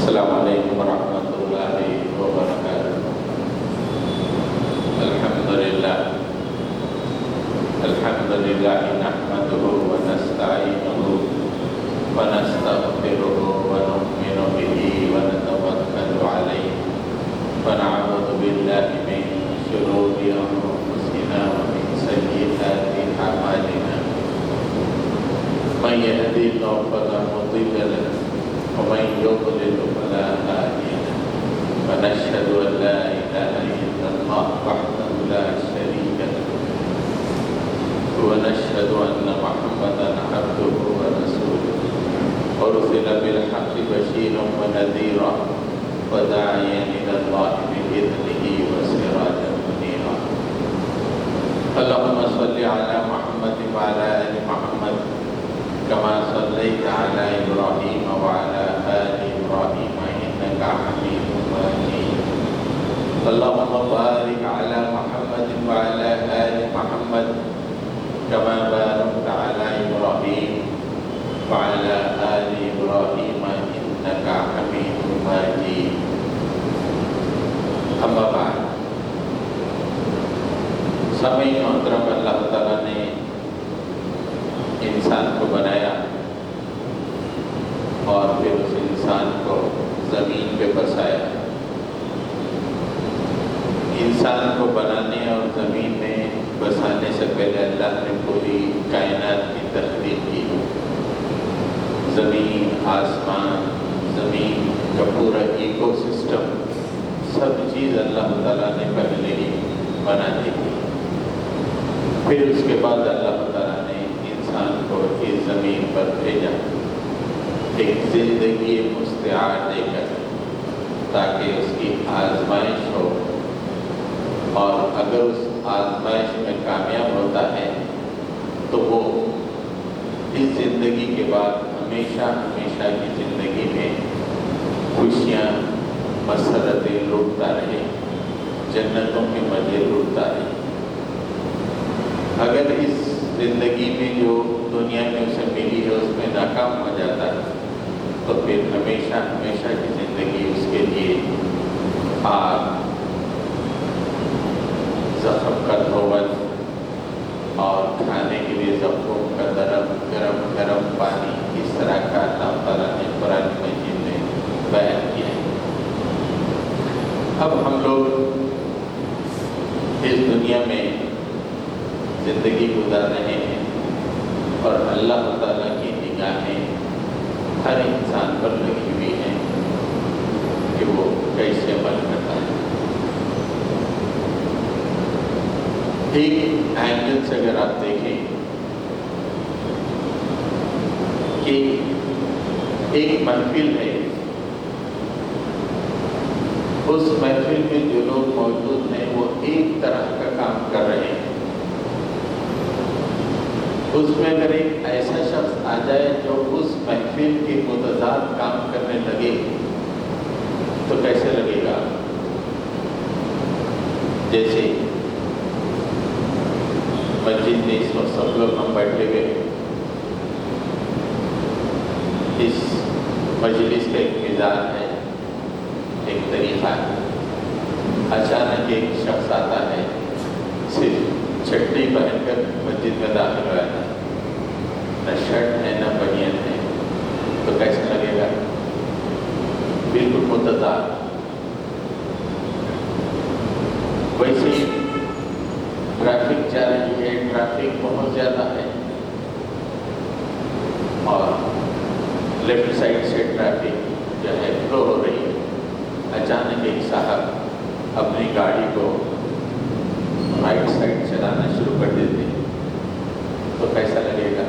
السلام علیکم ورحمۃ اللہ وبرکاتہ۔ الحمد للہ نحمده ونستعینه ونستغفره ونؤمن به ونتوکل علیہ ونعوذ باللہ من شرور انفسنا ومن سیئات اعمالنا، من يهده الله فلا مضل له ومن يضلل فلا هادي له، ونشهد ان لا اله الا الله وحده لا شريك له، ونشهد ان محمدا عبده ورسوله، ارسل بالحق بشيرا ونذيرا وداعيا الى الله باذنه وسراجا منيرا۔ اللهم صل على محمد وعلى ال محمد كما صليت على إبراهيم وعلى آل إبراهيم إنك حميد مجيد۔ اللهم بارك على محمد وعلى آل محمد كما باركت على إبراهيم وعلى آل إبراهيم إنك حميد مجيد۔ أما بعد، سامعین محترم، اللہ تعالیٰ نے انسان کو بنایا اور پھر اس انسان کو زمین پہ بسایا۔ انسان کو بنانے اور زمین میں بسانے سے پہلے اللہ نے پوری کائنات کی تخلیق کی۔ زمین، آسمان، زمین کا پورا ایکو سسٹم، سب چیز اللہ تعالیٰ نے پہلے ہی بنا دی تھی۔ پھر اس کے بعد اللہ تعالیٰ نے انسان کو اس زمین پر بھیجا ایک زندگی مستعار دے کر، تاکہ اس کی آزمائش ہو، اور اگر اس آزمائش میں کامیاب ہوتا ہے تو وہ اس زندگی کے بعد ہمیشہ ہمیشہ کی زندگی میں خوشیاں، مسرتیں لوٹتا رہے، جنتوں کے مزے لوٹتا رہے۔ اگر اس زندگی میں جو دنیا میں اسے ملی ہے اس میں ناکام ہو جاتا ہے تو پھر ہمیشہ ہمیشہ کی زندگی اس کے لیے آگ، زخم کا دھون اور کھانے کے لیے زخموں کا گرم گرم پانی، اس طرح کا اللہ تعالیٰ نے قرآن مجید میں بیان کیا ہے۔ اب ہم لوگ اس دنیا میں زندگی گزار رہے ہیں اور اللہ تعالیٰ کی نگاہیں ہر انسان پر لگی ہوئی ہیں کہ وہ کیسے عمل کرتا ہے۔ ایک اینگل سے اگر آپ دیکھیں کہ ایک محفل ہے، اس محفل میں جو لوگ موجود ہیں وہ ایک طرح کا کام کر رہے ہیں۔ اس میں اگر ایک ایسا شخص آ جائے جو اس محفل کے متضاد کام کرنے لگے تو کیسے لگے گا؟ جیسے مسجد میں اس وقت سب لوگ ہم بیٹھے ہوئے، اس مجلس کا ایک مزاج ہے، ایک طریقہ ہے۔ اچانک ایک شخص آتا ہے، صرف چھٹی پہن کر مسجد میں داخل ہوا ہے، نہ شرٹ ہے نہ بنیان ہے، تو کیسے لگے گا؟ بالکل متضاد۔ ویسے ہی ٹریفک چل رہی ہے، ٹریفک بہت زیادہ ہے اور لیفٹ سائڈ سے ٹریفک جو ہے فلو ہو رہی ہے، اچانک ایک صاحب اپنی گاڑی کو رائٹ سائڈ چلانا شروع کر دیتے ہیں تو کیسا لگے گا؟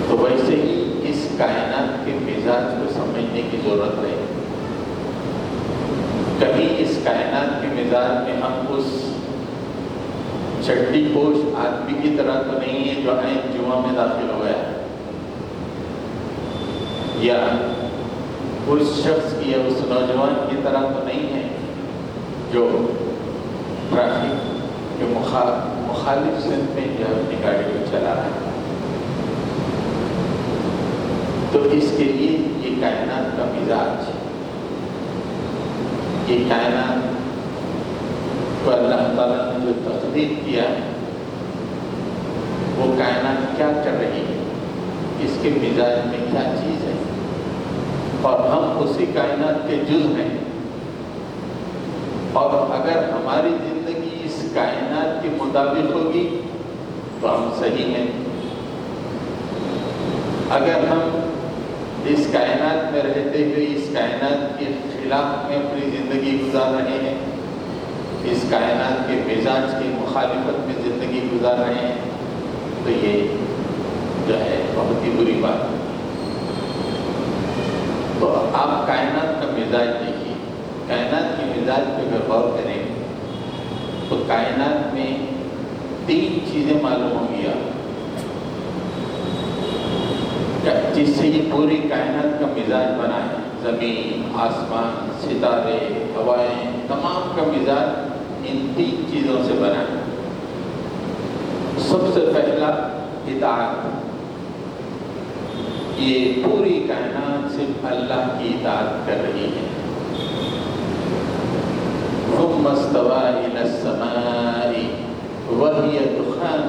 تو ویسے ہی اس کائنات کے مزاج کو سمجھنے کی ضرورت ہے۔ کہیں اس کائنات کے مزاج میں ہم اس چٹی پوش آدمی کی طرح تو نہیں ہے جو عین جمعہ میں داخل ہو گیا، یا اس شخص کی یا اس نوجوان کی طرح تو نہیں ہے جو ٹریفک کے مخالف سمت میں جو اپنی گاڑی کو چلا رہا ہے۔ تو اس کے لیے یہ کائنات کا مزاج، یہ کائنات کو اللہ تعالیٰ نے جو تخلیق کیا ہے، وہ کائنات کیا کر رہی ہے، اس کے مزاج میں کیا چیز ہے، اور ہم اسی کائنات کے جز ہیں، اور اگر ہماری زندگی اس کائنات کے مطابق ہوگی تو ہم صحیح ہیں، اگر ہم اس کائنات میں رہتے ہوئے اس کائنات کے خلاف میں اپنی زندگی گزار رہے ہیں، اس کائنات کے مزاج کی مخالفت میں زندگی گزار رہے ہیں، تو یہ جو ہے بہت ہی بری بات ہے۔ تو آپ کائنات کا مزاج دیکھیے، کائنات کے مزاج پہ اگر غور کریں تو کائنات میں 3 چیزیں معلوم ہوں گی آپ، جس سے یہ پوری کائنات کا مزاج بنا ہے۔ زمین، آسمان، ستارے، ہوائیں، تمام کا مزاج ان 3 چیزوں سے بنا ہے۔ سب سے پہلا اطاعت، یہ پوری کائنات صرف اللہ کی اطاعت کر رہی ہے۔ ثم استوى إلى السماء وهي دخان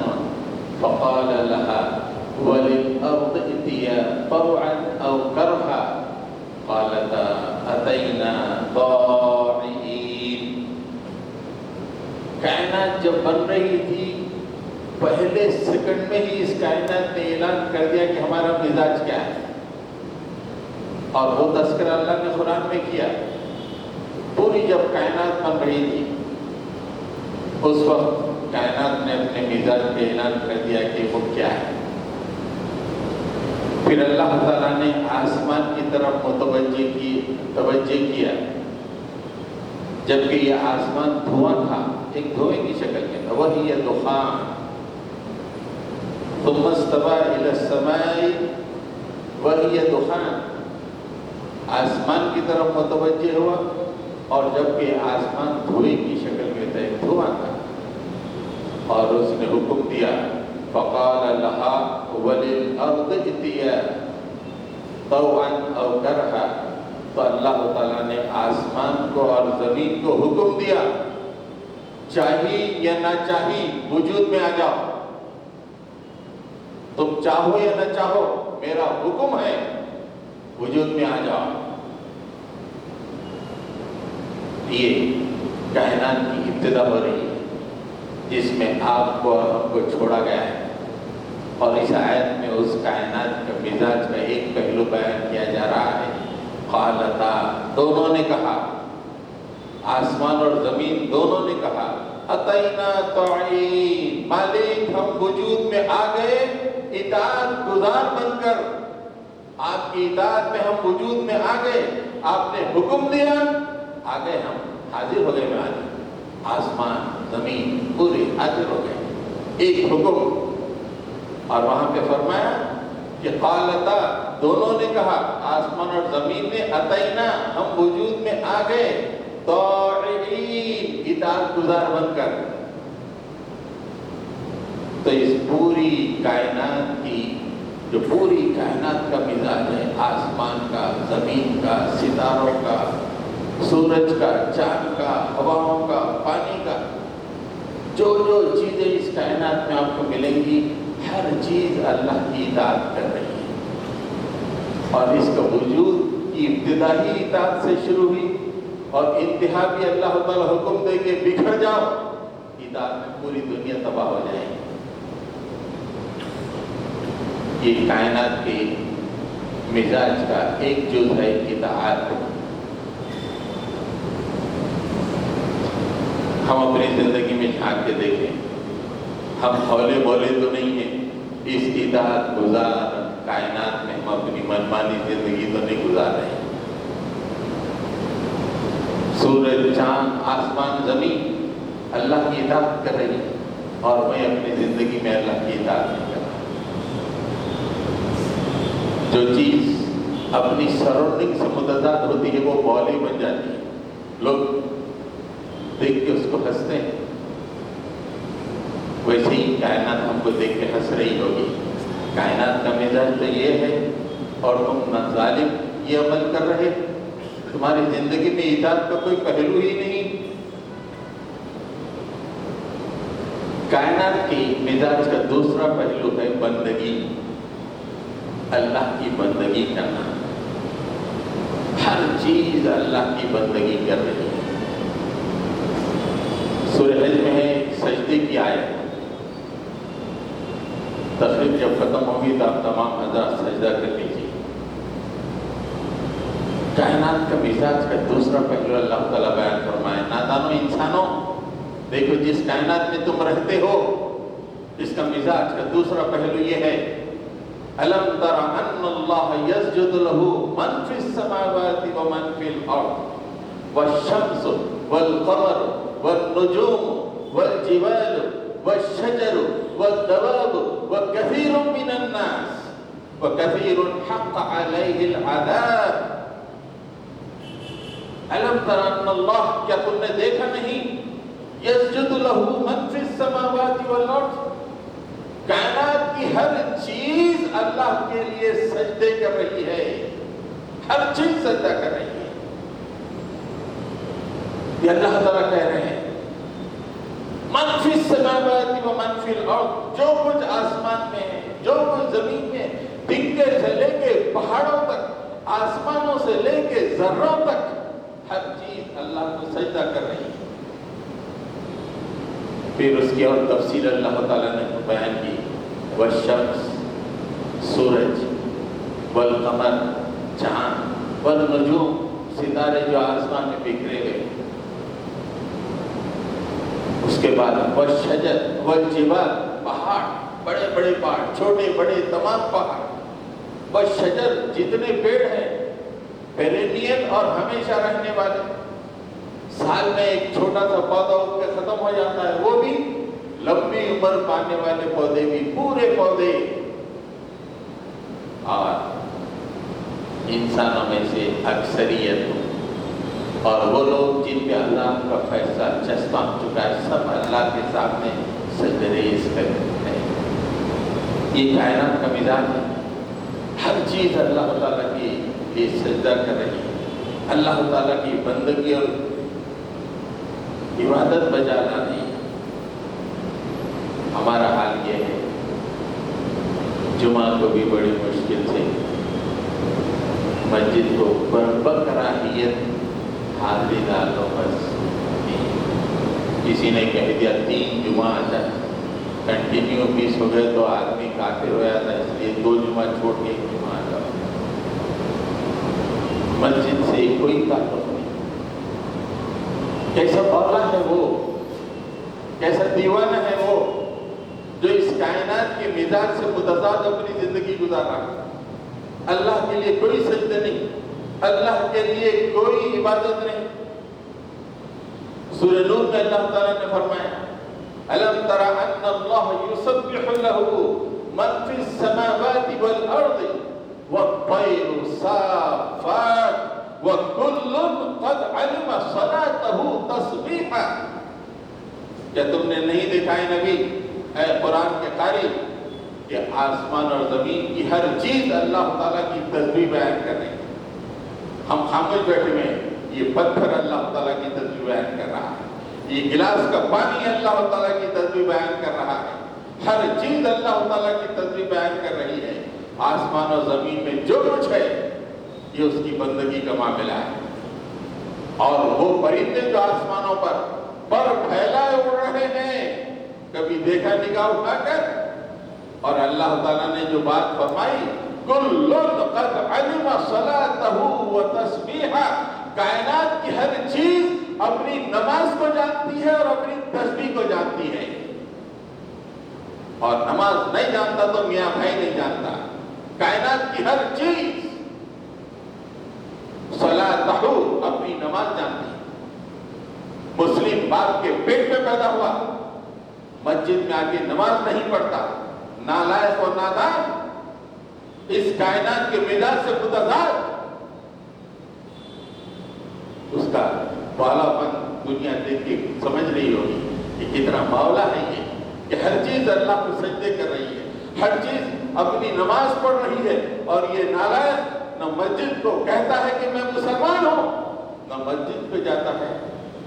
فقال لها وللأرض ائتيا طوعا أو كرها قالتا أتينا طاعين۔ کائنات جب بن رہی تھی، پہلے سیکنڈ میں ہی اس کائنات نے اعلان کر دیا کہ ہمارا مزاج کیا ہے، اور وہ تذکرہ اللہ نے قرآن میں کیا۔ پوری جب کائنات بن رہی تھی اس وقت کائنات نے اپنے مزاج پہ اعلان کر دیا کہ وہ کیا ہے۔ پھر اللہ تعالیٰ نے آسمان کی طرف توجہ کیا، جبکہ یہ آسمان دھواں تھا، ایک دھوئے کی شکل میں تھا، وہی دخان۔ ثم استوى إلى السماء وهي دخان، آسمان کی طرف متوجہ ہوا، اور جبکہ آسمان دھوئے کی شکل میں تھا، ایک دھواں تھا، اور اس نے حکم دیا فقال لها وللأرض ائتيا طوعا أو كرها، تو اللہ تعالیٰ نے آسمان کو اور زمین کو حکم دیا، چاہیے یا نہ چاہیے وجود میں آ جاؤ، تم چاہو یا نہ چاہو میرا حکم ہے، وجود میں آ جاؤ۔ یہ کائنات کی ابتدا ہو رہی ہے، جس میں آپ کو اور ہم کو چھوڑا گیا ہے، اور اس آیت میں اس کائنات کا مزاج کا ایک پہلو بیان کیا جا رہا ہے۔ قالتا، دونوں نے کہا، آسمان اور زمین دونوں نے کہا، اتینا طاعین، مالک ہم وجود میں آ گئے اطاعت گزار بن کر، آپ کی اطاعت میں ہم وجود میں آ گئے، آپ نے حکم دیا، آ گئے، ہم حاضر ہو گئے میں آج، آسمان زمین پورے حاضر ہو گئے، ایک حکم۔ اور وہاں پہ فرمایا کہ قالتا، دونوں نے کہا، آسمان اور زمین نے، اتینا ہم وجود میں آ گئے طاعین، اطاعت گزار بن کر۔ تو اس پوری کائنات کی، جو پوری کائنات کا مزاج ہے، آسمان کا، زمین کا، ستاروں کا، سورج کا، چاند کا، ہواؤں کا، پانی کا، جو جو چیزیں اس کائنات میں آپ کو ملیں گی، ہر چیز اللہ کی اطاعت کر رہی ہے، اور اس کا وجود کی ابتدا ہی اطاعت سے شروع ہوئی، اور انتہا بھی اللہ تعالیٰ حکم دے کے بکھر جاؤ، اطاعت میں پوری دنیا تباہ ہو جائے گی۔ یہ کائنات کے مزاج کا ایک جز ہے اطاعت۔ ہم اپنی زندگی میں جھانک کے دیکھیں، ہم ہولے بولے تو نہیں ہیں، اس اطاعت گزار کائنات میں ہم اپنی منمانی زندگی تو نہیں گزار رہے ہیں۔ سورج، چاند، آسمان، زمین اللہ کی اطاعت کر رہی ہے، اور میں اپنی زندگی میں اللہ کی اطاعت نہیں کر رہا۔ جو چیز اپنی سراؤنڈنگ سے متضاد ہوتی ہے وہ بولی بن جاتی ہے، لوگ دیکھ کے اس کو ہنستے ہیں، ویسے ہی کائنات ہم کو دیکھ کے ہنس رہی ہوگی۔ کائنات کا مزاج تو یہ ہے اور تم نہ ظالم یہ عمل کر رہے، تمہاری زندگی میں ایجاد کا کوئی پہلو ہی نہیں۔ کائنات کی مزاج کا دوسرا پہلو ہے بندگی، اللہ کی بندگی کرنا۔ ہر چیز اللہ کی بندگی کر رہی ہے۔ سورہ حج میں ہے سجدے کی آیت، تقریب جب ختم ہوگی تو آپ تمام حضرات سجدہ کر لیجیے۔ کائنات کا مزاج کا دوسرا پہلو اللہ تعالیٰ بیان فرمائے، نادانو انسانوں دیکھو جس کائنات میں تم رہتے ہو اس کا مزاج کا دوسرا پہلو یہ ہے، أَلَمْ تَرَ أَنَّ اللَّهَ يَسْجُدُ لَهُ مَنْ فِي السَّمَاوَاتِ وَمَنْ فِي الْأَرْضِ وَالشَّمْسُ وَالْقَمَرُ وَالنُّجُومُ وَالْجِبَالُ وَالشَّجَرُ وَالدَّوَابُ وَكَثِيرٌ مِّنَ النَّاسِ وَكَثِيرٌ حَقَّ عَلَيْهِ الْعَذَابُ۔ أَلَمْ تَرَ أَنَّ اللَّهَ، کیا تم نے دیکھا نہیں، يَسْجُدُ لَهُ مَنْ فِي السَّمَاوَاتِ وَالْأَرْضِ، کائنات کی ہر چیز اللہ کے لیے سجدے کر رہی ہے، ہر چیز سجدہ کر رہی ہے۔ یہ اللہ تعالیٰ کہہ رہے ہیں من فی السماوات و من فی الارض، جو کچھ آسمان میں ہے، جو کچھ زمین میں، تنکے سے لے کے پہاڑوں تک، آسمانوں سے لے کے ذروں تک، ہر چیز اللہ کو سجدہ کر رہی ہے۔ پھر اس کی اور تفصیل اللہ تعالیٰ نے بیان کی، والشمس، سورج، والقمر، چاند، والنجوم، ستارے جو آسمان میں بکھرے گئے، اس کے بعد والشجر، والجبال، پہاڑ، بڑے بڑے پہاڑ، چھوٹے بڑے تمام پہاڑ، والشجر، جتنے پیڑ ہیں پیرینیل اور ہمیشہ رہنے والے، سال میں ایک چھوٹا سا پودا اگ کے ختم ہو جاتا ہے، وہ بھی لمبی عمر پانے والے پودے بھی، پورے پودے، اور انسانوں میں سے اکثریت اور وہ لوگ جن پہ اللہ کا فیصلہ چسپاں چکا ہے، سب اللہ کے سامنے سجدہ ریز کرتے ہیں۔ یہ کائنات کا مزاج ہے، ہر چیز اللہ تعالیٰ کی لیے سجدہ کر رہی ہے، اللہ تعالیٰ کی بندگی اور عبادت بجا لانے۔ ہمارا حال یہ ہے، جمعہ کو بھی بڑی مشکل سے مسجد کو بکراہیت حاضری ڈال لو، بس کسی نے کہہ دیا 3 جمعہ آتا ہے کنٹینیو 20 ہو گئے تو آدمی کافر ہو جاتا ہے، اس لیے 2 جمعہ چھوڑ کے 1 جمعہ آ جاؤ۔ مسجد سے کوئی تعلق نہیں۔ کیسا باولا ہے وہ، کیسا دیوانہ ہے وہ جو اس کائنات کے مزاج سے متضاد اپنی زندگی گزار رہا ہے۔ اللہ کے لیے کوئی سجدہ نہیں، اللہ کے لیے کوئی عبادت نہیں۔ سورہ نور میں اللہ تعالیٰ نے فرمایا أَلَمْ تَرَ أَنَّ اللَّهَ يُسَبِّحُ لَهُ مَنْ فِي السَّمَاوَاتِ وَالْأَرْضِ وَالطَّيْرُ صَافَّاتٍ وَكُلٌّ قَدْ عَلِمَ صَلَاتَهُ تَسْبِيحًا۔ کیا تم نے نہیں دیکھا ہے نبی، اے قرآن کے قاری، کہ آسمان اور زمین کی ہر چیز اللہ تعالیٰ کی تسبیح بیان کر رہی ہے؟ ہم خاموش بیٹھے ہوئے ہیں، یہ پتھر اللہ تعالیٰ کی تسبیح بیان کر رہا ہے، یہ گلاس کا پانی اللہ تعالیٰ کی تسبیح بیان کر رہا ہے، ہر چیز اللہ تعالیٰ کی تسبیح بیان کر رہی ہے۔ آسمان اور زمین میں جو کچھ ہے یہ اس کی بندگی کا معاملہ ہے۔ اور وہ پرندے جو آسمانوں پر پر پھیلائے اڑ رہے ہیں، کبھی دیکھا نگاہ اٹھا کر؟ اور اللہ تعالیٰ نے جو بات فرمائی کُلٌّ قَدْ عَلِمَ صَلَاتَهُ وَتَسْبِيحَهُ، کائنات کی ہر چیز اپنی نماز کو جانتی ہے اور اپنی تسبیح کو جانتی ہے، اور نماز نہیں جانتا تو میاں بھائی نہیں جانتا۔ کائنات کی ہر چیز صلاتہ، اپنی نماز جانتی ہے۔ مسلم باپ کے پیٹ میں پیدا ہوا، مسجد میں آ کے نماز نہیں پڑھتا، نالائق اور نادان، اس کائنات کے مزاج سے متضاد، اس کا بالا پن دنیا دیکھ کے سمجھ رہی ہوگی کہ کتنا باولا ہے یہ، کہ ہر چیز اللہ کو سجدے کر رہی ہے، ہر چیز اپنی نماز پڑھ رہی ہے، اور یہ نالائق نہ مسجد کو کہتا ہے کہ میں مسلمان ہوں، نہ مسجد پہ جاتا ہے،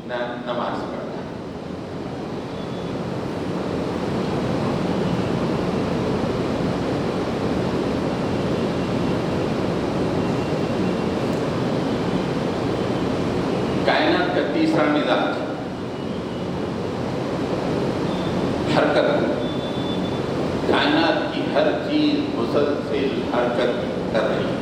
نہ نماز پڑھتا ہے۔ کائنات کا تیسرا مزاج حرکت۔ کائنات کی ہر چیز مسلسل حرکت کر رہی ہے،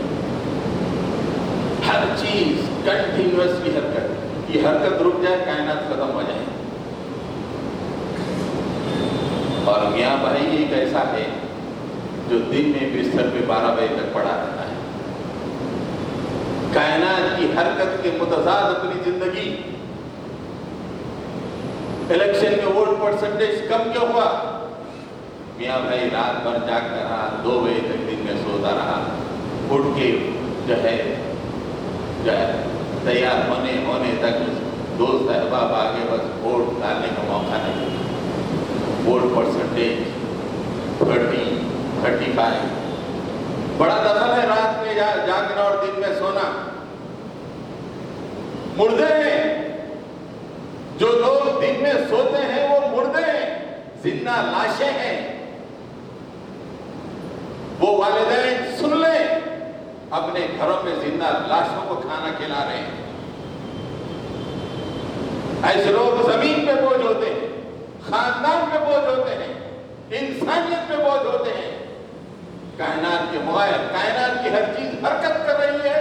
ہر چیز کنٹینیوسلی حرکت۔ یہ حرکت رک جائے کائنات ختم ہو جائے۔ اور میاں بھائی ایک ایسا ہے جو دن میں بستر پہ 12 بجے تک پڑا رہتا ہے۔ کائنات کی حرکت کے متضاد اپنی زندگی۔ الیکشن میں ووٹ پرسنٹیج کم کیوں ہوا؟ میاں بھائی رات بھر جاگتا رہا، 2 بجے تک دن میں سوتا رہا، اٹھ کے جو ہے تیار ہونے تک دوست احباب آگے بس ووٹ ڈالنے کا موقع نہیں۔ Vote percentage 30-35۔ بڑا دخل ہے رات میں جاگنا اور دن میں سونا۔ مردے ہیں، جو لوگ دن میں سوتے ہیں وہ مردے ہیں، زندہ لاشیں ہیں۔ وہ والدین سن لیں، اپنے گھروں میں زندہ لاشوں کو کھانا کھلا رہے ہیں۔ ایسے لوگ زمین پہ بوجھ ہوتے ہیں، خاندان پہ بوجھ ہوتے ہیں، انسانیت پہ بوجھ ہوتے ہیں۔ کائنات کے مغیر، کائنات کی ہر چیز حرکت کر رہی ہے،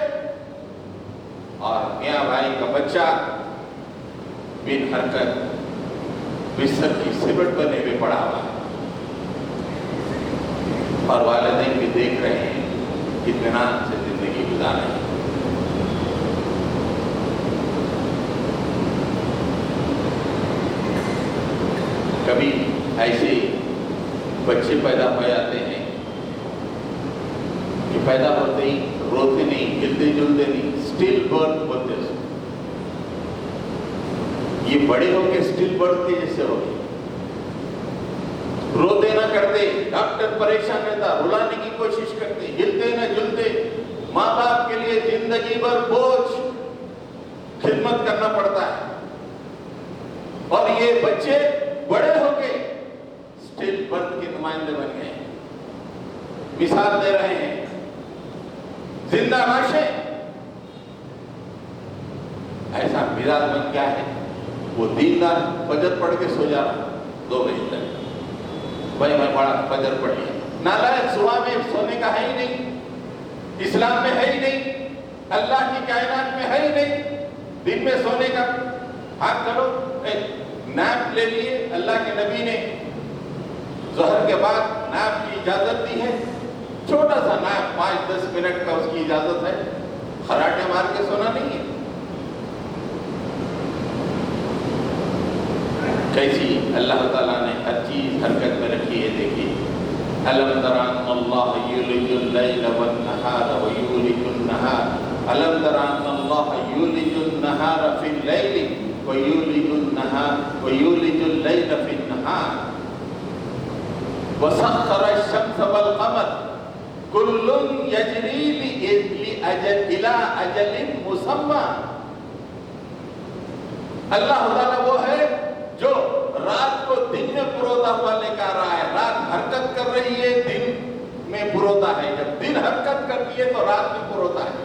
اور میاں بھائی کا بچہ بن حرکت بستر کی سمٹ بنے ہوئے پڑا ہوا ہے، اور والدین بھی دیکھ رہے ہیں اطمینان سے زندگی گزار رہے ہیں۔ کبھی ایسے بچے پیدا ہو جاتے ہیں کہ پیدا ہوتے ہی روتے نہیں، ہلتے جلتے نہیں، اسٹل برتھ ہوتے ہیں۔ یہ بڑے ہو کے اسٹل برتھ کے جیسے ہوتے، روتے نہ کرتے، ڈاکٹر پریشان رہتا، رلانے کی کوشش کرتے، ہلتے نہ جلتے، ماں باپ کے لیے زندگی بھر بوجھ خدمت کرنا پڑتا ہے۔ اور یہ بچے بڑے ہو کے اسٹل برتھ کے نمائندے بن گئے، مثال دے رہے ہیں، زندہ لاشیں۔ ایسا مزاج بن گیا ہے، وہ دیندار فجر پڑھ کے سو جا رہا 2 بجے تک، بھائی میں بڑا فجر پڑھ لیا۔ نالائق، صبح میں سونے کا ہے ہی نہیں، اسلام میں ہے ہی نہیں، اللہ کی کائنات میں ہے ہی نہیں دن میں سونے کا۔ ہاں چلو نیپ لے لیے، اللہ کے نبی نے ظہر کے بعد نیپ کی اجازت دی ہے، چھوٹا سا نیپ 5-10 منٹ کا اس کی اجازت ہے، خراٹے مار کے سونا نہیں ہے۔ کیسی اللہ تعالیٰ نے ہر چیز حرکت میں رکھی ہے، دیکھیے۔ أَلَمْ تَرَ أَنَّ اللَّهَ يُولِجُ اللَّيْلَ وَالنَّهَارَ وَيُولِجُ النَّهَارَ أَلَمْ تَرَ أَنَّ اللَّهَ يُولِجُ النَّهَارَ فِي اللَّيْلِ وَيُولِجُ اللَّيْلَ فِي النَّهَارِ وَسَخَّرَ الشَّمْسَ وَالْقَمَرَ كُلٌّ يَجْرِي إِلَىٰ أَجَلٍ مُّسَمًّى۔ اللہ تعالیٰ وہ ہے جو رات کو دن میں پروتا ہوا لے کر رہا ہے۔ رات حرکت کر رہی ہے، دن میں پروتا ہے۔ جب دن حرکت کرتی ہے تو رات میں پروتا ہے۔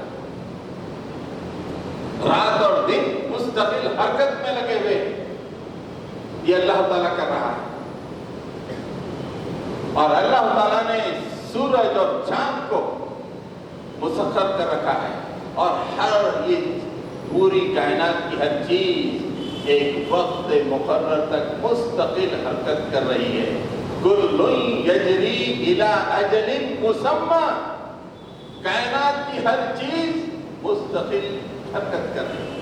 رات اور دن مستقل حرکت میں لگے ہوئے، یہ اللہ تعالیٰ کر رہا ہے۔ اور اللہ تعالیٰ نے سورج اور چاند کو مسخر کر رکھا ہے، اور ہر یہ پوری کائنات کی ہر چیز ایک وقت مقرر تک مستقل حرکت کر رہی ہے۔ کل یجری الی اجل مسمى، کائنات کی ہر چیز مستقل حرکت کر رہی ہے۔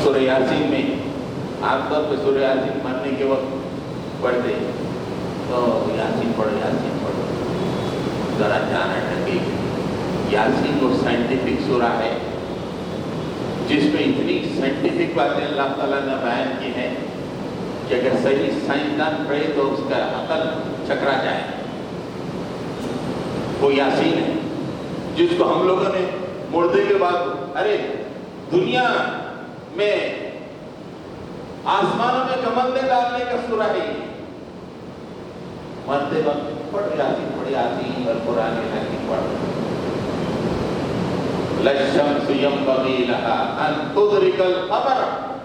سورہ یاسین میں عام طور پہ سورہ یاسین مرنے کے وقت پڑھتے تو یاسین پڑھو ذرا جانا ٹھنڈی۔ یاسین وہ سائنٹیفک سورہ ہے جس میں اتنی سائنٹیفک باتیں اللہ تعالیٰ نے بیان کی ہیں کہ اگر صحیح سائنسدان پڑھے تو اس کا عقل چکرا جائے. وہ یاسین ہے جس کو ہم لوگوں نے مردے کے بعد، ارے دنیا میں آسمانوں میں کمندیں ڈالنے کا سورہ ہے یہ. مرتے وقت پڑھ یاسین اور قرآن حکیم پڑھ. لَلشَّمْسُ يَنبَغِي لَهَا أَن تُدْرِكَ الْقَمَرَ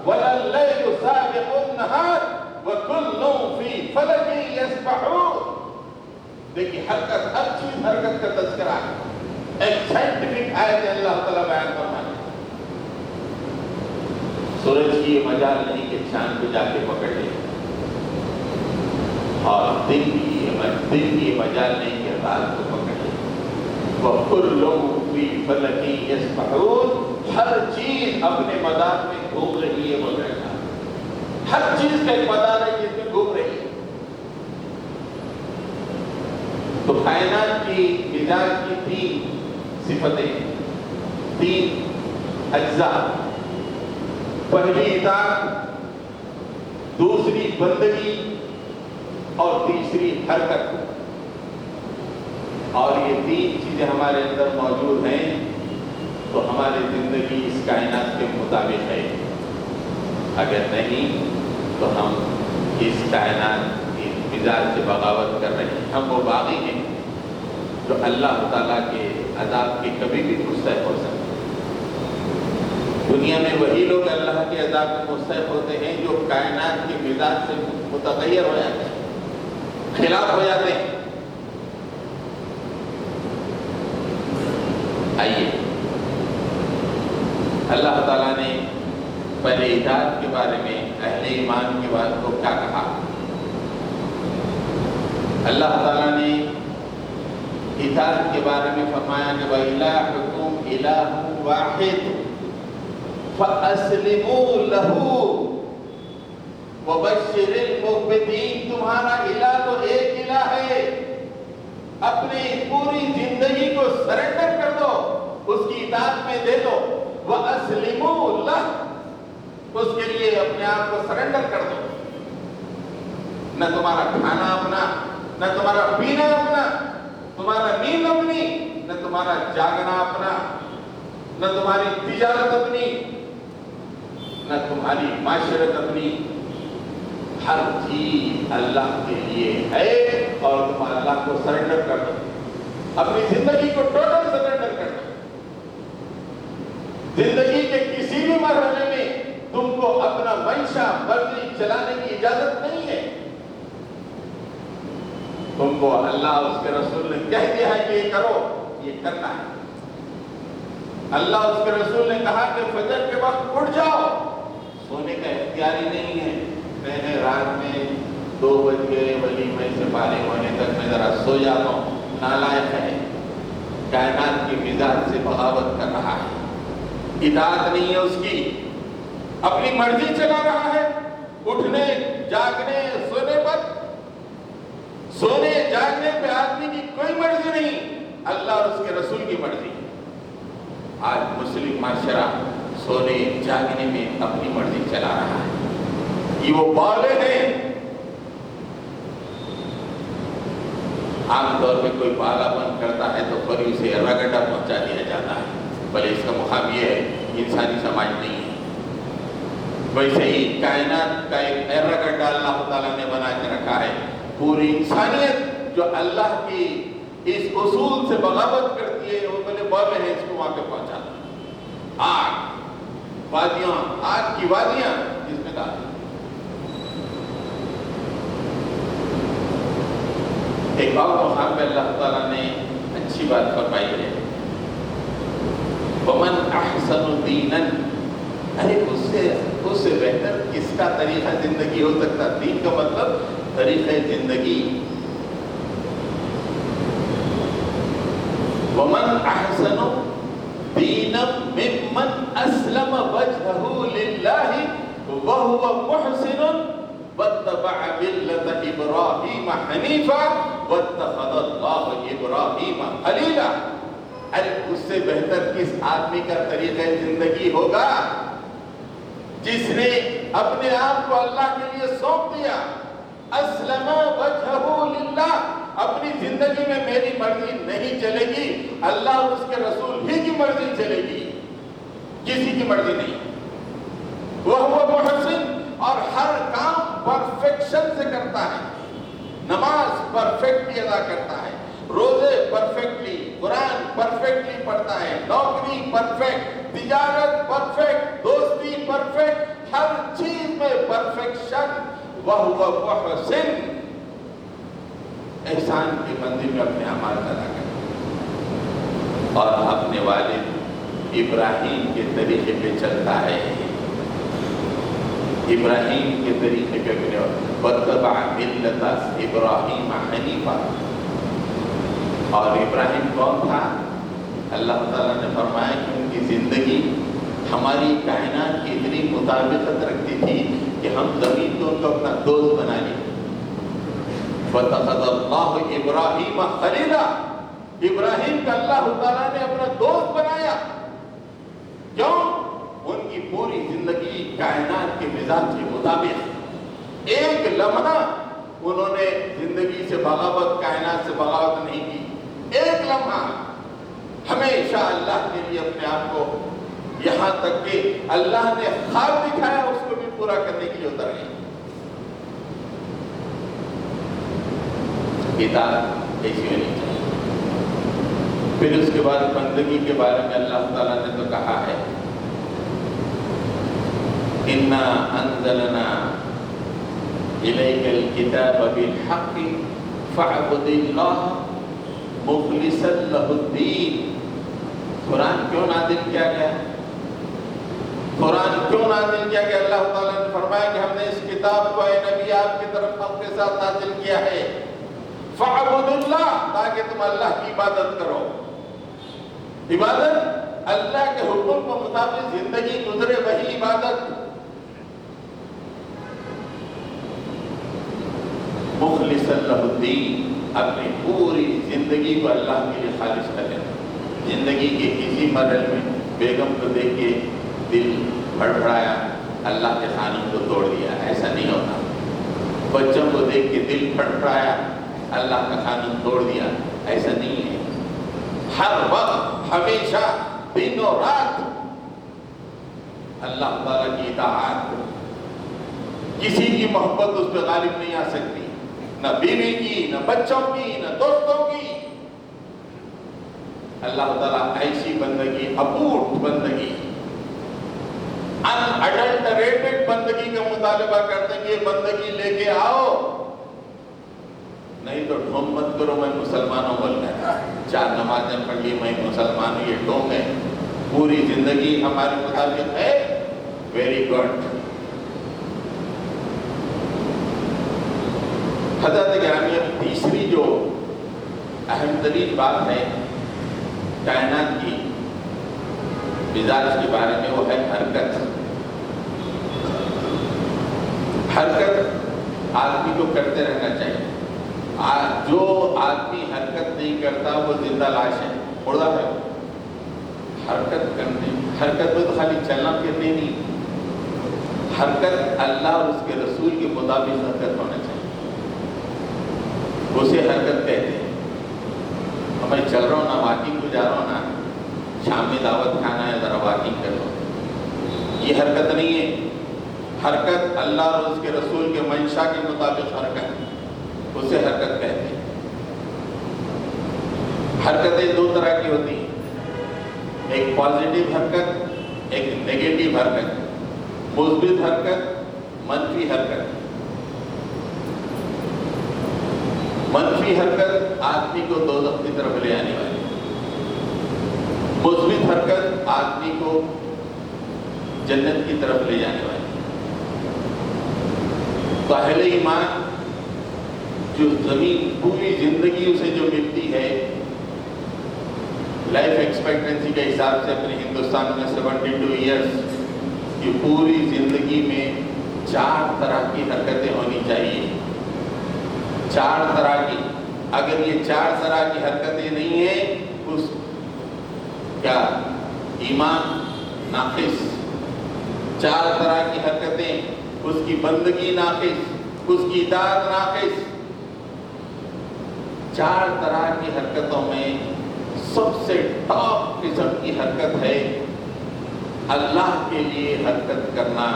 وَلَا اللَّيْلُ سَابِقُ النَّهَارِ وَكُلٌّ فِي فَلَكٍ يَسْبَحُونَ. دیکھیے حرکت، ہر چیز حرکت کا تذکرہ ہے. ایک سائنٹیفک آیت ہے اللہ تعالیٰ بیان فرمانے. سورج کی یہ مجال نہیں کہ چاند پہ جا کے پکڑ لے، اور دن کی یہ مجال نہیں کہ رات کو پکڑ لے. وَكُلٌّ فِي فَلَكٍ يَسْبَحُونَ. ہر چیز اپنے مدار میں گھوم رہی ہے وغیرہ. ہر چیز کا ایک مدار ہے جس میں گھوم رہی ہے. تو کائنات کی مزاج کی تین صفتیں، تین اجزاء. پہلی اطاعت، دوسری بندگی، اور تیسری حرکت. اور یہ تین چیزیں ہمارے اندر موجود ہیں تو ہماری زندگی اس کائنات کے مطابق ہے. اگر نہیں تو ہم اس کائنات کی مزاج سے بغاوت کر رہے ہیں. ہم وہ باغی ہیں جو اللہ تعالیٰ کے عذاب کی کبھی بھی مستحق ہو سکتے. دنیا میں وہی لوگ اللہ کے عذاب میں مستحق ہوتے ہیں جو کائنات کے مزاج سے متغیر ہو جاتے ہیں، خلاف ہو جاتے ہیں. آئیے اللہ تعالیٰ نے پہلے اطاعت کے بارے میں اہل ایمان کے بارے کو کیا کہا. اللہ تعالیٰ نے اطاعت کے بارے میں فرمایا کہ وَإِلَٰهُكُمْ إِلَٰهٌ وَاحِدٌ فَأَسْلِمُوا لَهُ وَبَشِّرِ الْمُخْبِتِينَ. تمہارا الہ تو ایک الہ ہے، اپنی پوری زندگی کو سرنڈر کر دو، اس کی اطاعت میں دے دو. وَأَسْلِمُوا لَهُ، اس کے لیے اپنے آپ کو سرنڈر کر دو. نہ تمہارا کھانا اپنا، نہ تمہارا پینا اپنا، تمہارا نیند اپنی، نہ تمہارا جاگنا اپنا، نہ تمہاری تجارت اپنی، نہ تمہاری معاشرت اپنی. ہر چیز اللہ کے لیے ہے اور تم اللہ کو سرنڈر کر دو. اپنی زندگی کو ٹوٹل سرنڈر کر دو. زندگی کے کسی بھی مرحلے میں تم کو اپنا منشا مرضی چلانے کی اجازت نہیں ہے. تم کو اللہ اس کے رسول نے کہہ دیا ہے کہ یہ کرو، یہ کرنا ہے. اللہ اس کے رسول نے کہا کہ فجر کے وقت اٹھ جاؤ. سونے کا اختیار ہی نہیں ہے. میں نے رات میں 2 بج گئے ولیمے سے فارغ ہونے تک میں ذرا سو جاتا ہوں. نالائق ہے، کائنات کی مزاج سے بغاوت کر رہا ہے. اطاعت نہیں ہے اس کی، اپنی مرضی چلا رہا ہے. اٹھنے جاگنے سونے پر، سونے جاگنے پہ آدمی کی کوئی مرضی نہیں، اللہ اور اس کے رسول کی مرضی. آج مسلم معاشرہ سونے جاگنے میں اپنی مرضی چلا رہا ہے. یہ وہ بالے ہیں. عام طور پہ کوئی بالا بند کرتا ہے تو پھر اسے رگڑا پہنچا دیا جاتا ہے. بھلے اس کا مقام یہ ہے انسانی سماج نہیں ہے. ویسے ہی کائنات کا ایک رگڑا اللہ تعالیٰ نے بنا کے رکھا ہے. پوری انسانیت جو اللہ کی اس اصول سے بغاوت کرتی ہے وہ بولے بالے ہیں، اس کو وہاں پہ پہنچانا. آگ وادیاں، آگ کی وادیاں جس میں ڈال. ایک اور مقام پہ اللہ تعالیٰ نے اچھی بات فرمائی ہے، وَمَنْ أَحْسَنُ دِينًا. ارے اس سے بہتر کس کا طریقہ زندگی ہو سکتا؟ دین کا مطلب طریقہ زندگی. وَمَنْ أَحْسَنُ دِينًا مِمَّنْ أَسْلَمَ وَجْهَهُ لِلَّهِ وَهُوَ مُحْسِنٌ وَاتَّبَعَ مِلَّةَ إِبْرَاهِيمَ حَنِيفًا وَاتَّخَذَ اللَّهُ إِبْرَاهِيمَ خَلِيلًا. ارے اس سے بہتر کس آدمی کا طریقہ زندگی ہوگا جس نے اپنے آپ کو اللہ کے لیے سونپ دیا، اسلم وجہہ للہ، اپنی زندگی میں میری مرضی نہیں چلے گی، اللہ اور اس کے رسول ہی کی مرضی چلے گی، کسی کی مرضی نہیں۔ وَهُوَ مُحْسِنٌ، اور ہر کام پرفیکشن سے کرتا ہے، نماز پرفیکٹلی ادا کرتا ہے، روزے پرفیکٹلی، قرآن پرفیکٹلی پڑھتا ہے، نوکری پرفیکٹ، تجارت پرفیکٹ، دوستی پرفیکٹ، ہر چیز میں پرفیکشن۔ وَهُوَ مُحْسِنٌ، احسان کی منزل میں اپنے اعمال ادا کرتا اور اپنے والد ابراہیم کے طریقے پہ چلتا ہے، ابراہیم کے طریقے پہ اپنے وَاتَّبَعَ مِلَّةَ إِبْرَاهِيمَ حَنِيفًا۔ اور ابراہیم کون تھا؟ اللہ تعالیٰ نے فرمایا کہ ان کی زندگی ہماری کائنات کی اتنی مطابقت رکھتی تھی کہ ہم زمین کو ان کو اپنا دوست بنا لیا۔ وَاتَّخَذَ اللَّهُ إِبْرَاهِيمَ خَلِيلًا، ابراہیم کا اللہ تعالیٰ نے اپنا دوست بنایا۔ کیوں؟ ان کی پوری زندگی کائنات کے مزاج کے مطابق، ایک لمحہ انہوں نے زندگی سے بغاوت، کائنات سے بغاوت نہیں کی، ایک لمحہ ہمیشہ اللہ کے لیے اپنے آپ کو، یہاں تک کہ اللہ نے خواب دکھایا اس کو بھی پورا کرنے کے لیے اتر گئے۔ کتاب ایسی ہونی چاہیے۔ پھر اس کے بعد بندگی کے بارے میں اللہ تعالیٰ نے تو کہا ہے، اِنَّا أَنزَلْنَا إِلَيْكَ الْكِتَابَ بِالْحَقِّ فَاعْبُدِ اللَّهَ مُخْلِصًا لَهُ الدِّينَ۔ قرآن کیوں نازل کیا گیا؟ قرآن کیوں نازل کیا گیا؟ اللہ تعالیٰ نے فرمایا کہ ہم نے اس کتاب کو اے نبی آپ کی طرف حق کے ساتھ نازل کیا ہے، فَاعْبُدُ اللَّهَ، تاکہ تم اللہ کی عبادت کرو۔ عبادت اللہ کے حکم کو مطابق زندگی گزرے، وہی عبادت۔ مخلص اللہ الدین، اپنی پوری زندگی کو اللہ کے لیے خالص کر لینا۔ زندگی کے کسی مرحلے میں بیگم کو دیکھ کے دل بھڑبڑایا، اللہ کے قانون کو توڑ دیا، ایسا نہیں ہوتا۔ بچوں کو دیکھ کے دل بھڑبڑایا، اللہ کا قانون توڑ دیا، ایسا نہیں ہے۔ ہر وقت، ہمیشہ، دن و رات اللہ تعالیٰ کی اطاعت، کسی کی محبت اس پہ غالب نہیں آ سکتی، نہ بیوی کی، نہ بچوں کی، نہ دوستوں کی۔ اللہ تعالیٰ ایسی بندگی، اپوٹ بندگی، ان اڈلٹریٹڈ بندگی کا مطالبہ کرتے ہیں کہ یہ بندگی لے کے آؤ، نہیں تو ڈھونگ مت کرو میں مسلمانوں بول گیا، 4 نمازیں پڑھ لی میں مسلمان ہوں، یہ ڈھونگ ہے، پوری زندگی ہمارے مطابق ہے، ویری گڈ۔ حضرت گرامی، اب تیسری جو اہم ترین بات ہے کائنات کی مزاج کے بارے میں، وہ ہے حرکت۔ حرکت آدمی کو کرتے رہنا چاہیے۔ جو آدمی حرکت نہیں کرتا وہ زندہ لاش ہے، مردہ ہے۔ حرکت کرنے، حرکت میں تو خالی چلنا پھرنے نہیں، حرکت اللہ اور اس کے رسول کے مطابق حرکت ہونا چاہیے، اسے حرکت کہتے ہیں۔ میں چل رہا ہوں نا، واکنگ کو جا رہا ہوں نا، شام میں دعوت کھانا ہے، ذرا واکنگ کر لو، یہ حرکت نہیں ہے۔ حرکت اللہ اور اس کے رسول کے منشا کے مطابق حرکت، اسے حرکت کہتے ہیں۔ حرکتیں 2 طرح کی ہوتی ہیں، ایک پازیٹیو حرکت، ایک نیگیٹو حرکت، مثبت حرکت، منفی حرکت۔ منفی حرکت آدمی کو دوزخ کی طرف لے آنے والی، مثبت حرکت آدمی کو جنت کی طرف لے جانے والی۔ تو اہل ایمان جو زمین پوری زندگی اسے جو ملتی ہے، لائف ایکسپیکٹنسی کے حساب سے اپنے ہندوستان میں 72 ایئرس، یہ پوری زندگی میں 4 طرح کی حرکتیں ہونی چاہیے، 4 طرح کی۔ اگر یہ 4 طرح کی حرکتیں نہیں ہیں، اس کیا ایمان ناقص، 4 طرح کی حرکتیں، اس کی بندگی ناقص، اس کی اطاعت ناقص. 4 طرح کی حرکتوں میں سب سے ٹاپ قسم کی حرکت ہے اللہ کے لیے حرکت کرنا.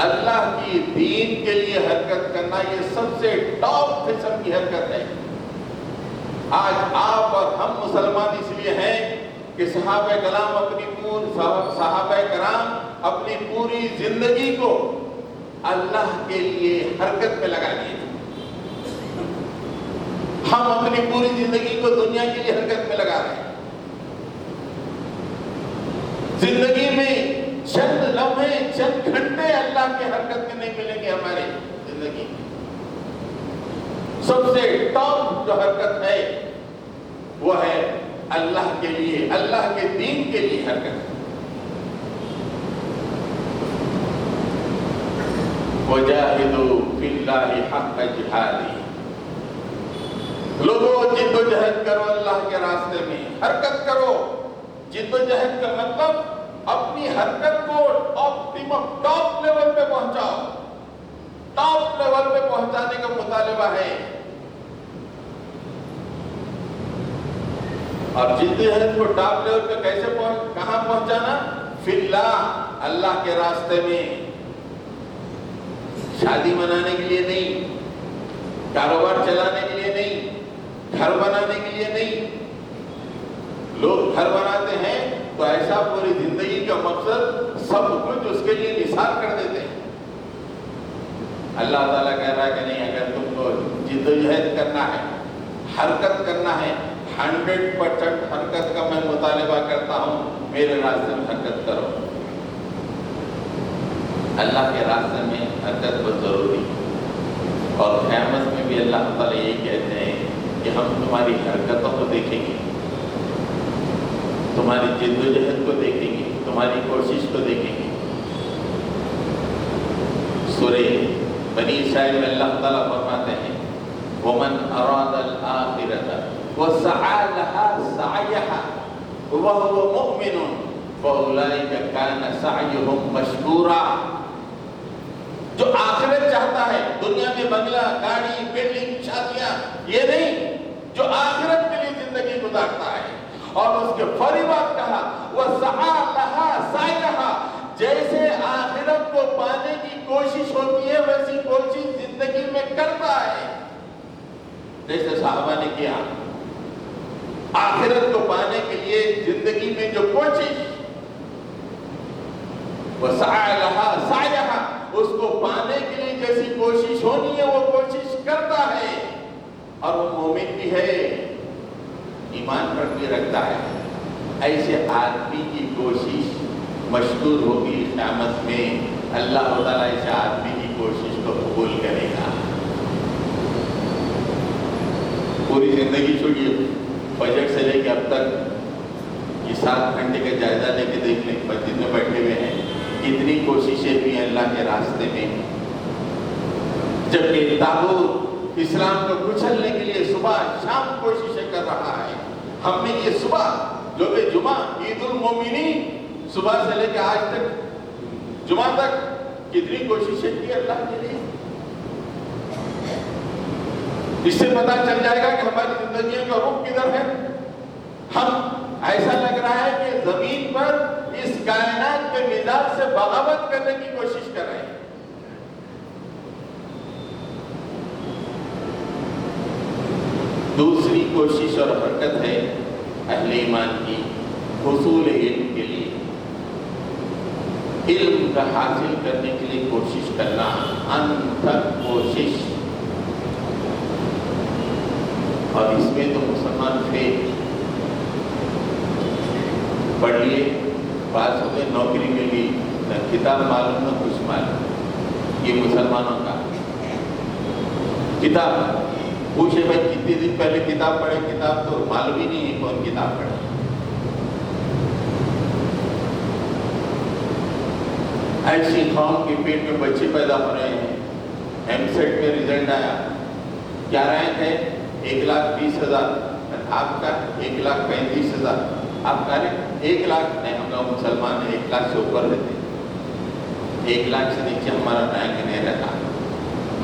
اللہ کی دین کے لیے حرکت کرنا یہ سب سے ٹاپ قسم کی حرکت ہے. آج آپ اور ہم مسلمان اس لیے ہیں کہ صحابہ کرام اپنی پوری زندگی کو اللہ کے لیے حرکت میں لگا دیے. ہم اپنی پوری زندگی کو دنیا کے لیے حرکت میں لگا رہے ہیں. زندگی میں چند لمحے چند گھنٹے اللہ کے حرکت میں نہیں ملیں گے. ہماری زندگی سب سے ٹاپ جو حرکت ہے وہ ہے اللہ کے لیے، اللہ کے دین کے لیے حرکت. وَجَاهِدُوا فِي اللَّهِ حَقَّ جِهَادِهِ. لوگوں جد و جہد کرو اللہ کے راستے میں، حرکت کرو. جد و جہد کا مطلب اپنی حرکت کو ٹاپ لیول پہ پہنچاؤ. ٹاپ لیول پہ پہنچانے کا مطالبہ ہے. اور جد و جہد کو ٹاپ لیول پہ کہاں پہنچانا؟ فی اللہ، اللہ کے راستے میں. شادی منانے کے لیے نہیں، کاروبار چلانے کے لیے نہیں، گھر بنانے کے لیے نہیں. لوگ گھر بناتے ہیں تو ایسا پوری زندگی کا مقصد سب کچھ اس کے لیے نثار کر دیتے ہیں. اللہ تعالیٰ کہہ رہا ہے کہ نہیں، اگر تم کو جد و جہد کرنا ہے، حرکت کرنا ہے، 100% حرکت کا میں مطالبہ کرتا ہوں، میرے راستے میں حرکت کرو. اللہ کے راستے میں حرکت بہت ضروری. اور قیامت میں بھی اللہ تعالیٰ یہ کہتے ہیں کہ ہم تمہاری حرکتوں کو دیکھیں گے، تمہاری جد و جہد کو دیکھیں گے، تمہاری کوشش کو دیکھیں گے. سورہ بنی اسرائیل میں اللہ تعالیٰ فرماتے ہیں وَمَنْ أَرَادَ الْآخِرَةَ وَسَعَى لَهَا سَعْيَهَا وَهُوَ مُؤْمِنٌ فَأُولَئِكَ كَانَ سَعْيُهُمْ مَشْكُورًا. جو آخرت چاہتا ہے، دنیا میں بنگلہ، گاڑی، بلڈنگ، شادیاں، یہ نہیں، جو آخرت کے لیے زندگی گزارتا ہے. اور اس کے فوری بات کہا وَسَعَى لَهَا سَعْيَهَا. جیسے آخرت کو پانے کی کوشش ہوتی ہے ویسی کوشش زندگی میں کرتا ہے. جیسے صحابہ نے کیا، آخرت کو پانے کے لیے زندگی میں جو کوشش، وَسَعَى لَهَا سَعْيَهَا، اس کو پانے کے لیے جیسی کوشش ہونی ہے وہ کوشش کرتا ہے. اور وہ مومن بھی ہے، ایمان پر بھی رکھتا ہے. ایسے آدمی کی کوشش مشکور ہوگی. قیامت میں اللہ تعالیٰ ایسے آدمی کی کوشش کو قبول کرے گا. پوری زندگی چھوڑیے، فجر سے لے کے اب تک یہ 7 گھنٹے کا جائزہ لے کے دیکھ لیں، مسجد میں بیٹھے ہوئے ہیں، کتنی کوششیں بھی ہیں اللہ کے راستے میں. جبکہ طاغوت اسلام کو کچلنے کے لیے صبح شام کوششیں کر رہا ہے. ہم نے یہ صبح جو کہ جمعہ عید المومنین، صبح سے لے کے آج تک جمعہ تک کتنی کوششیں کی اللہ کے لیے. اس سے پتہ چل جائے گا کہ ہماری زندگیوں کا رخ کدھر ہے. ہم ایسا لگ رہا ہے کہ زمین پر اس کائنات کے مزاج سے بغاوت کرنے کی کوشش کر رہے ہیں. دوسری کوشش اور حرکت ہے اہل ایمان کی حصول علم کے لیے، علم کا حاصل کرنے کے لیے کوشش کرنا، انتھک کوشش. اور اس میں تو مسلمان فیل. پڑھ لیے، پاس ہو گئے، نوکری ملی، نہ کتاب معلوم نہ کچھ معلوم. یہ مسلمانوں کا کتاب پوچھے بھائی کتنے دن پہلے کتاب پڑھے، کتاب تو معلوم ہی نہیں ہے کون کتاب پڑھے. ایسی قوم کے پیٹ میں بچے پیدا ہو رہے ہیں. ایم سیٹ میں رزلٹ آیا، کیا رینک ہے؟ 1,20,000. آپ کا 1,35,000. آپ کہہ رہے 1 لاکھ نہیں، ہم لوگ مسلمان ہیں 1 لاکھ سے اوپر رہتے ہیں. 1 لاکھ سے نیچے ہمارا رینک نہیں رہتا.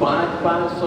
500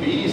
20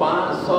500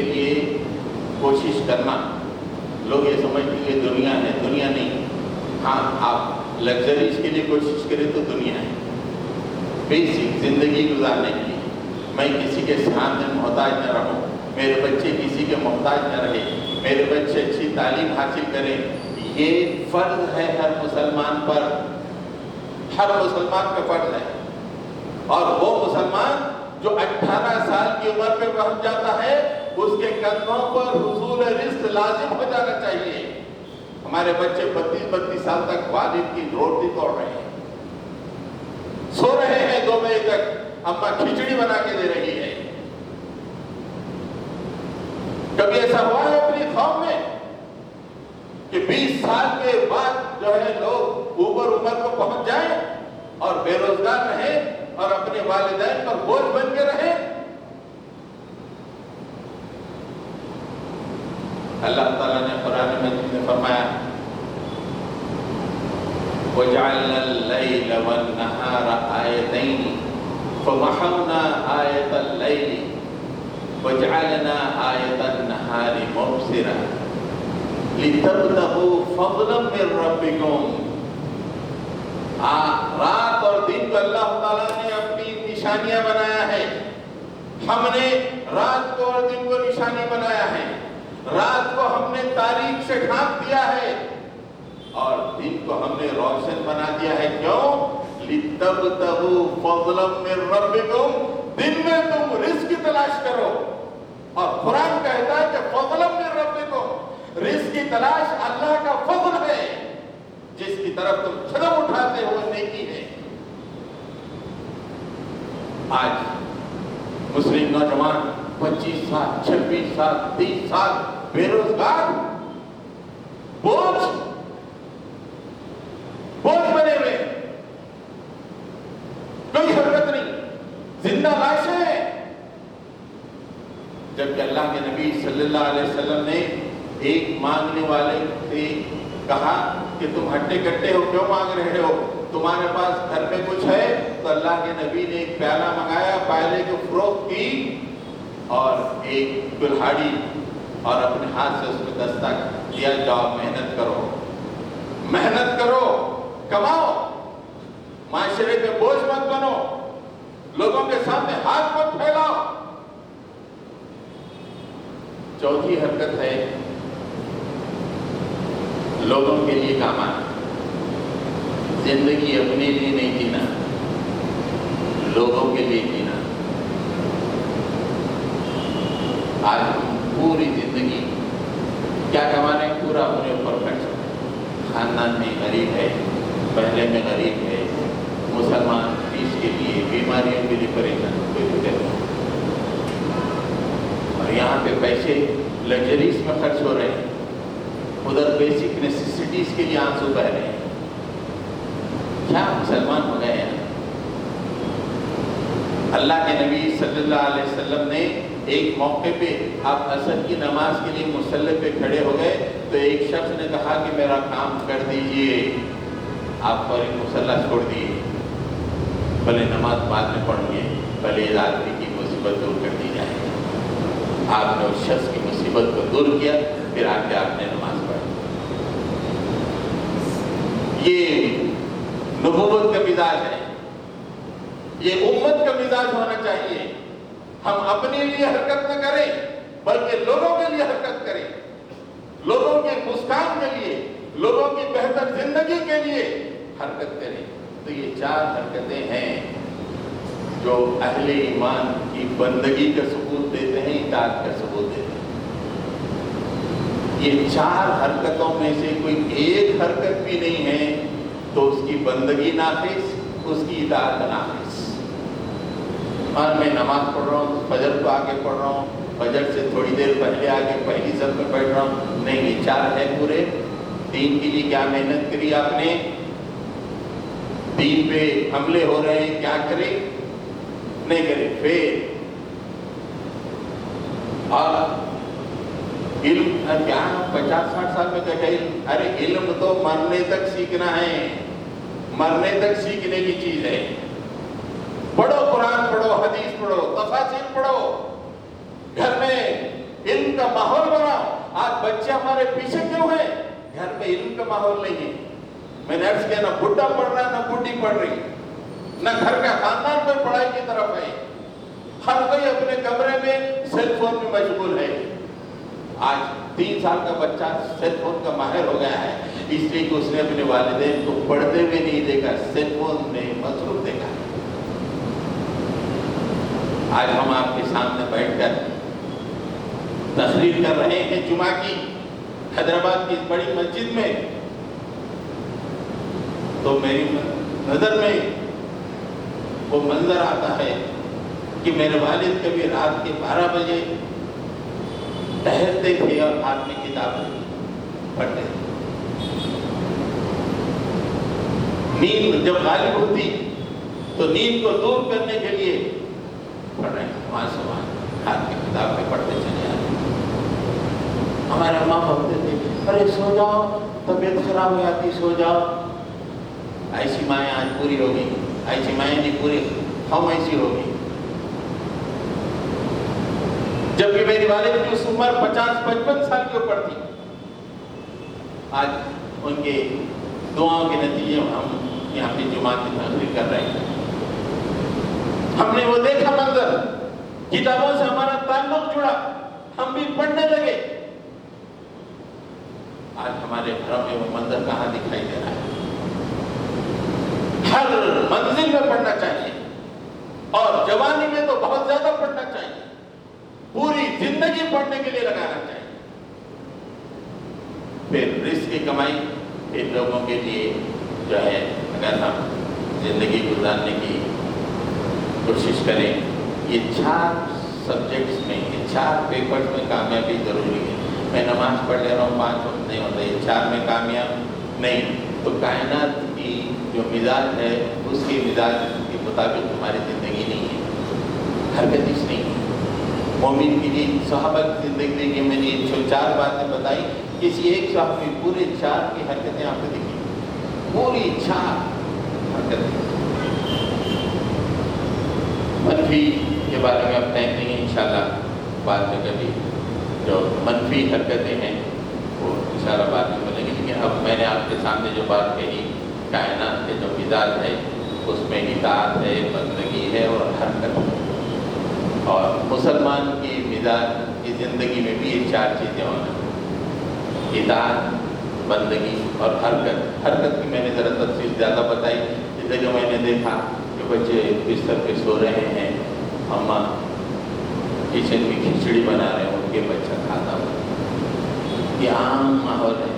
کے لیے کوشش کرنا. لوگ یہ سمجھتے ہیں کہ دنیا ہے، دنیا نہیں. ہاں آپ لگژریز کے لیے کوشش کریں تو دنیا ہے. بیسک زندگی گزارنے کے لیے میں کسی کے سامنے محتاج نہ رہوں، میرے بچے کسی کے محتاج نہ رہے، میرے بچے اچھی تعلیم حاصل کریں، یہ فرض ہے ہر مسلمان پر. ہر مسلمان کا فرض ہے. اور وہ مسلمان جو 18 سال کی عمر پہ پہنچ جاتا ہے اس کے قدموں پر حصول رزق لازم ہو جانا چاہیے. ہمارے بچے 32 سال تک والد کی روٹی توڑ رہے ہیں، سو رہے ہیں 2 بجے تک، اماں کھچڑی بنا کے دے رہی ہے. کبھی ایسا ہوا ہے اپنی قوم میں کہ 20 سال کے بعد جو ہے لوگ اوپر عمر کو پہنچ جائیں اور بے روزگار رہیں اور اپنے والدین پر بوجھ بن کے رہیں؟ اللہ تعالیٰ نے قرآن مجید میں فرمایا وَجَعَلْنَا اللَّيْلَ وَالنَّهَارَ آيَتَيْنِ فَمَحَوْنَا آيَةَ اللَّيْلِ وَجَعَلْنَا آيَةَ النَّهَارِ مُبْصِرَةً لِتَبْتَغُوا فَضْلًا مِّن رَّبِّكُمْ. رات اور دن کو اللہ تعالیٰ نے اپنی نشانیاں بنایا ہے. ہم نے رات کو اور دن کو نشانی بنایا ہے. رات کو ہم نے تاریک سے ڈھانپ دیا ہے اور دن کو ہم نے روشن بنا دیا ہے. کیوں؟ لِتَبْتَغُوا فَضْلًا مِّن رَّبِّكُمْ. دن میں تم رزق کی تلاش کرو اور قرآن کہتا ہے کہ فضلا من ربکم، رزق کی تلاش اللہ کا فضل ہے جس کی طرف تم قدم اٹھاتے ہو نیکی ہے. آج مسلم نوجوان 25 سال 26 سال 30 سال بے روزگار، بوجھ بنے ہوئے، کوئی حرکت نہیں، زندہ لاشیں. جبکہ اللہ کے نبی صلی اللہ علیہ وسلم نے ایک مانگنے والے سے کہا کہ تم ہٹے کٹے ہو، کیوں مانگ رہے ہو؟ تمہارے پاس گھر میں کچھ ہے؟ تو اللہ کے نبی نے ایک پیالہ منگایا، پیالے کو فروخت کی اور ایک کلہاڑی اور اپنے ہاتھ سے اس میں دستک دیا، جاؤ محنت کرو، محنت کرو، کماؤ، معاشرے پہ بوجھ مت بنو، لوگوں کے سامنے ہاتھ مت پھیلاؤ. چوتھی حرکت ہے لوگوں کے لیے کام آنا. زندگی اپنے لیے نہیں جینا، لوگوں کے لیے جینا. آج ہم پوری زندگی کیا کما رہے ہیں؟ پورا اپنے اوپر خرچ. خاندان میں غریب ہے، پہلے میں غریب ہے، مسلمان فیس کے لیے، بیماریوں کے لیے پریشان، کوئی فکر نہیں. اور یہاں پہ پیسے لگژریز میں خرچ ہو رہے ہیں، ادھر بیسک نیسیسٹیز کے لیے آنسو بہ رہے ہیں. کیا مسلمان ہو گئے ہیں؟ اللہ کے نبی صلی اللہ علیہ وسلم نے ایک موقع پہ آپ عصر کی نماز کے لیے مصلی پہ کھڑے ہو گئے تو ایک شخص نے کہا کہ میرا کام کر دیجئے. آپ پر ایک مصلی چھوڑ دیے، بھلے نماز بعد میں پڑھیں گے، بھلے اس آدمی کی مصیبت دور کر دی جائے. آپ نے اس شخص کی مصیبت کو دور کیا، پھر آ کے آپ نے نماز پڑھی. یہ نبوت کا مزاج ہے، یہ امت کا مزاج ہونا چاہیے. ہم اپنے لیے حرکت نہ کریں بلکہ لوگوں کے لیے حرکت کریں، لوگوں کے مسکان کے لیے، لوگوں کی بہتر زندگی کے لیے حرکت کریں. تو یہ 4 حرکتیں ہیں جو اہل ایمان کی بندگی کا ثبوت دیتے ہیں، اطاعت کا ثبوت دیتے ہیں. یہ 4 حرکتوں میں سے کوئی ایک حرکت بھی نہیں ہے تو اس کی بندگی ناقص، اس کی اطاعت ناقص. اور میں نماز پڑھ رہا ہوں، فجر کو آگے پڑھ رہا ہوں، فجر سے تھوڑی دیر پہلے آگے پہلی صف میں بیٹھ رہا ہوں. نہیں، یہ 4 ہے پورے. دین کے لیے کیا محنت کری آپ نے؟ دین پہ حملے ہو رہے ہیں، کیا کریں؟ نہیں کریں. پھر اور علم کیا 50-60 سال میں کہتے ہیں ارے علم تو مرنے تک سیکھنا ہے، مرنے تک سیکھنے کی چیز ہے. پڑھو، قرآن پڑھو، حدیث پڑھو، تفاسیر پڑھو، گھر میں علم کا ماحول بناؤ. آج بچے ہمارے پیچھے کیوں ہیں؟ گھر میں علم کا ماحول نہیں ہے. میں نے عرض کیا نہ بڈھا پڑھ رہا ہے نہ بڈھی پڑھ رہی، نہ گھر کا خاندان میں پڑھائی کی طرف ہے. ہر کوئی اپنے کمرے میں سیل فون میں مشغول ہے. آج 3 سال کا بچہ سیل فون کا ماہر ہو گیا ہے، اس لیے کہ اس نے اپنے والدین کو پڑھتے ہوئے نہیں دیکھا، سیل فون میں مصروف دیکھا. آج ہم آپ کے سامنے بیٹھ کر تقریر کر رہے ہیں جمعہ کی حیدرآباد کی اس بڑی مسجد میں، تو میری نظر میں وہ منظر آتا ہے کہ میرے والد کبھی رات کے 12 بجے ٹہلتے تھے اور ہاتھ میں کتابیں پڑھتے تھے. نیند جب غالب ہوتی تو نیند کو دور کرنے کے لیے پڑھ رہے ہیں، وہاں سے وہاں ہاتھ میں کتاب میں پڑھتے چلے آتے. ہمارے ماں بولتے تھے ارے سو جاؤ، طبیعت خراب ہو جاتی، سو جاؤ. ایسی مائیں آج پوری ہوگی، ایسی مائیں نہیں پوری، ہم ایسی ہوگی. جبکہ میری والد کی اس عمر 50-55 سال کے اوپر تھی. آج ان کے دعاؤں کے نتیجے ہم یہاں پہ جمعہ کی تقریر کر رہے ہیں. ہم نے وہ دیکھا منظر، کتابوں سے ہمارا تعلق جڑا، ہم بھی پڑھنے لگے. آج ہمارے گھروں میں وہ منظر کہاں دکھائی دے رہا ہے؟ ہر منزل میں پڑھنا چاہیے، اور جوانی میں تو بہت زیادہ پڑھنا چاہیے، پوری زندگی پڑھنے کے لیے لگانا چاہیے. پھر رزق کی کمائی ان لوگوں کے لیے جو ہے، اگر ہم زندگی گزارنے کی کوشش کریں، یہ 4 سبجیکٹس میں، یہ 4 پیپرز میں کامیابی ضروری ہے. میں نماز پڑھ لے رہا ہوں 5 وقت نہیں ہوتا، یہ 4 میں کامیاب نہیں تو کائنات کی جو مزاج ہے اس کی مزاج کے مطابق ہماری زندگی نہیں ہے، حرکت اس نہیں ہے. مومن کی لیے صحابہ کی زندگی میں نے جو 4 باتیں بتائی، کسی ایک صحابی پورے 4 کی حرکتیں آپ کو دکھی، پوری 4 حرکتیں. منفی کے بارے میں اب ٹائم نہیں ہے، انشاءاللہ بعد میں کبھی جو منفی حرکتیں ہیں وہ انشاءاللہ بعد میں بولیں گے. لیکن اب میں نے آپ کے سامنے جو بات کہی، کائنات کے جو مزاج ہے اس میں اطاعت ہے، بندگی ہے اور حرکت ہے. اور مسلمان کی مزاج کی زندگی میں بھی یہ 4 چیزیں ہونا، اطاعت، بندگی اور حرکت. حرکت کی میں نے ذرا تفصیل زیادہ بتائی. جیسے کہ میں نے دیکھا کہ بچے بستر پہ سو رہے ہیں، اماں کچن میں کھچڑی بنا رہے ہیں، ان کے بچہ کھاتا ہوا. یہ عام ماحول ہے.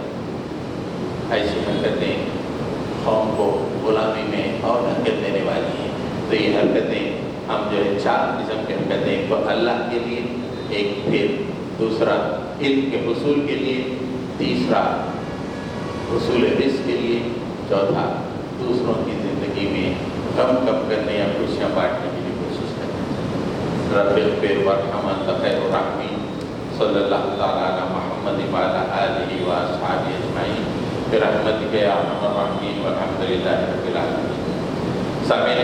ایسی حرکتیں قوم کو غلامی میں اور حرکت دینے والی ہیں. تو یہ حرکتیں ہم جو ہے 4 قسم کی حرکتیں، ایک تو اللہ کے لیے، ایک پھر دوسرا علم کے حصول کے لیے، تیسرا حصول رزق کے لیے، چوتھا دوسروں کی زندگی میں غم کم کرنے یا خوشیاں بانٹنے کے لیے کوشش کریں. رب اغفر وارحم انت خیر الراحمین. صلی اللہ تعالیٰ علی محمد وعلی آلہ واصحابہ اجمعین برحمتک یا ارحم الراحمین والحمد للہ رب العالمین. سامعین